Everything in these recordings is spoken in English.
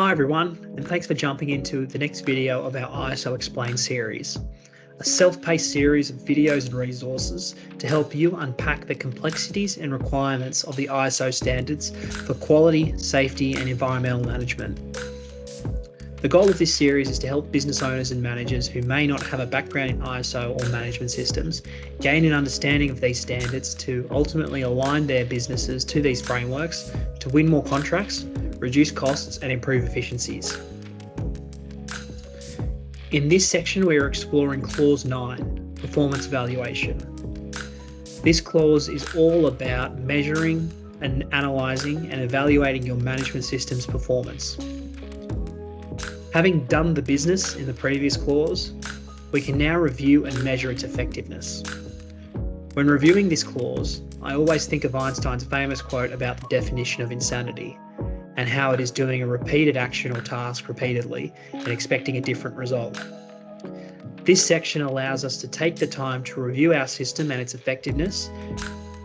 Hi everyone, and thanks for jumping into the next video of our ISO Explained series, a self-paced series of videos and resources to help you unpack the complexities and requirements of the ISO standards for quality, safety and environmental management. The goal of this series is to help business owners and managers who may not have a background in ISO or management systems gain an understanding of these standards to ultimately align their businesses to these frameworks to win more contracts, reduce costs and improve efficiencies. In this section, we are exploring Clause 9, Performance Evaluation. This clause is all about measuring and analysing and evaluating your management system's performance. Having done the business in the previous clause, we can now review and measure its effectiveness. When reviewing this clause, I always think of Einstein's famous quote about the definition of insanity and how it is doing a repeated action or task repeatedly and expecting a different result. This section allows us to take the time to review our system and its effectiveness,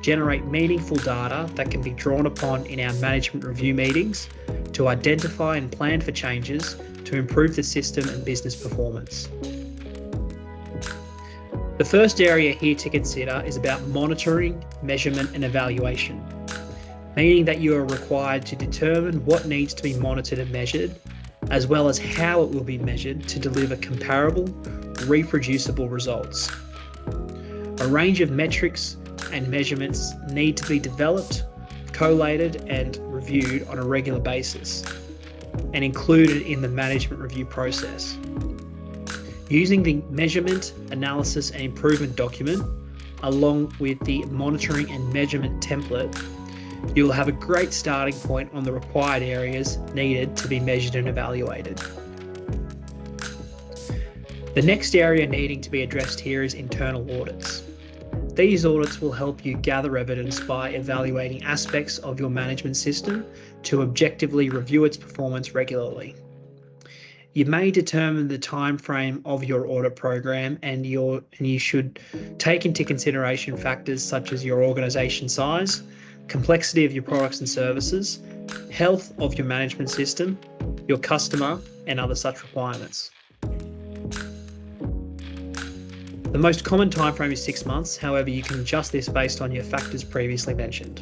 generate meaningful data that can be drawn upon in our management review meetings to identify and plan for changes to improve the system and business performance. The first area here to consider is about monitoring, measurement and evaluation, meaning that you are required to determine what needs to be monitored and measured, as well as how it will be measured to deliver comparable, reproducible results. A range of metrics and measurements need to be developed, collated and reviewed on a regular basis, and included in the management review process. Using the measurement, analysis and improvement document, along with the monitoring and measurement template, you will have a great starting point on the required areas needed to be measured and evaluated. The next area needing to be addressed here is internal audits. These audits will help you gather evidence by evaluating aspects of your management system to objectively review its performance regularly. You may determine the time frame of your audit program and you should take into consideration factors such as your organisation size, complexity of your products and services, health of your management system, your customer, and other such requirements. The most common time frame is 6 months, however you can adjust this based on your factors previously mentioned.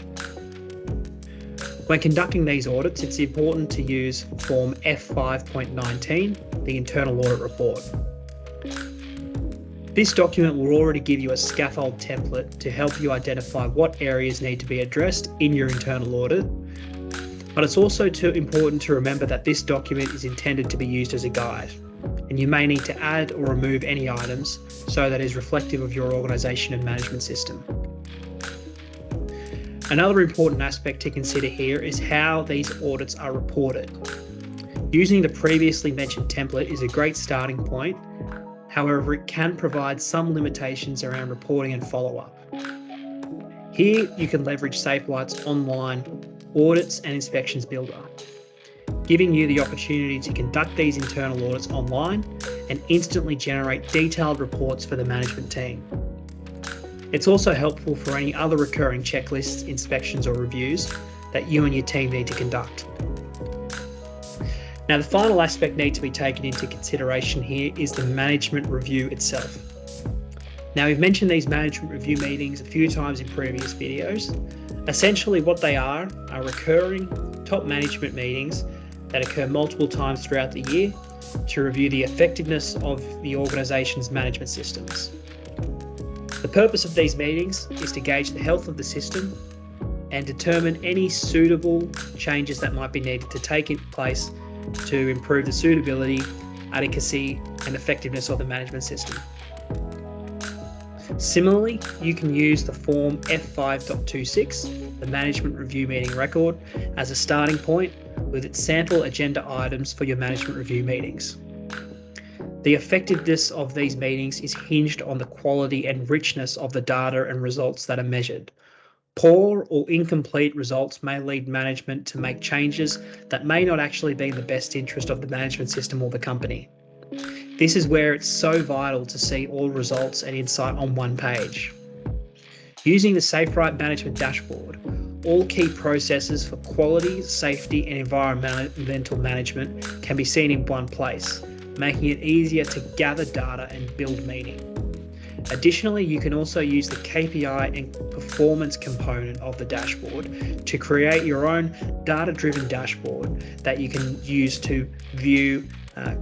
When conducting these audits, it's important to use Form F5.19, the Internal Audit Report. This document will already give you a scaffold template to help you identify what areas need to be addressed in your internal audit, but it's also important to remember that this document is intended to be used as a guide, and you may need to add or remove any items so that it is reflective of your organisation and management system. Another important aspect to consider here is how these audits are reported. Using the previously mentioned template is a great starting point. However, it can provide some limitations around reporting and follow-up. Here, you can leverage SafeWrite's online audits and inspections builder, giving you the opportunity to conduct these internal audits online and instantly generate detailed reports for the management team. It's also helpful for any other recurring checklists, inspections or reviews that you and your team need to conduct. Now, the final aspect need to be taken into consideration here is the management review itself. Now, we've mentioned these management review meetings a few times in previous videos. Essentially what they are recurring top management meetings that occur multiple times throughout the year to review the effectiveness of the organisation's management systems. The purpose of these meetings is to gauge the health of the system and determine any suitable changes that might be needed to take place to improve the suitability, adequacy and effectiveness of the management system. Similarly, you can use the Form F5.26, the Management Review Meeting Record, as a starting point with its sample agenda items for your management review meetings. The effectiveness of these meetings is hinged on the quality and richness of the data and results that are measured. Poor or incomplete results may lead management to make changes that may not actually be in the best interest of the management system or the company. This is where it's so vital to see all results and insight on one page. Using the SafeWrite Management Dashboard, All key processes for quality, safety, and environmental management can be seen in one place, making it easier to gather data and build meaning. Additionally, you can also use the KPI and performance component of the dashboard to create your own data-driven dashboard that you can use to view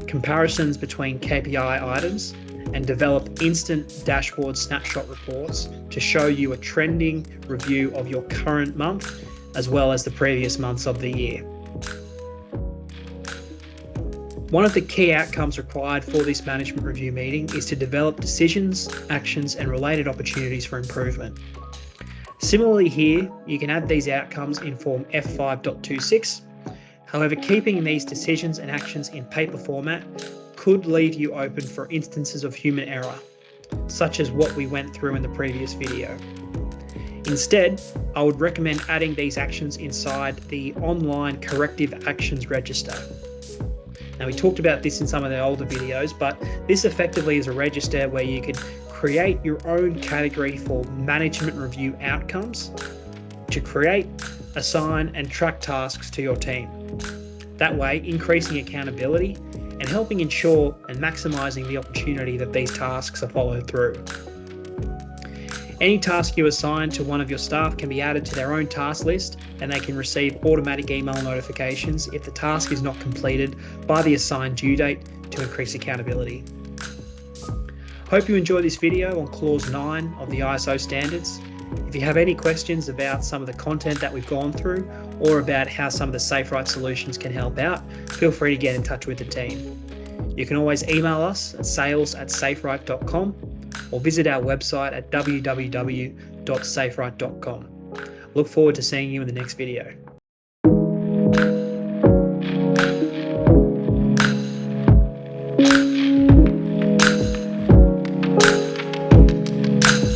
comparisons between KPI items and develop instant dashboard snapshot reports to show you a trending review of your current month as well as the previous months of the year. One of the key outcomes required for this management review meeting is to develop decisions, actions, and related opportunities for improvement. Similarly here, you can add these outcomes in form F5.26. However, keeping these decisions and actions in paper format could leave you open for instances of human error, such as what we went through in the previous video. Instead, I would recommend adding these actions inside the online corrective actions register. Now, we talked about this in some of the older videos, but this effectively is a register where you can create your own category for management review outcomes to create, assign, and track tasks to your team. That way, increasing accountability and helping ensure and maximizing the opportunity that these tasks are followed through. Any task you assign to one of your staff can be added to their own task list, and they can receive automatic email notifications if the task is not completed by the assigned due date to increase accountability. Hope you enjoyed this video on Clause 9 of the ISO standards. If you have any questions about some of the content that we've gone through or about how some of the SafeWrite solutions can help out, feel free to get in touch with the team. You can always email us at sales@safewrite.com or visit our website at www.safewrite.com. Look forward to seeing you in the next video.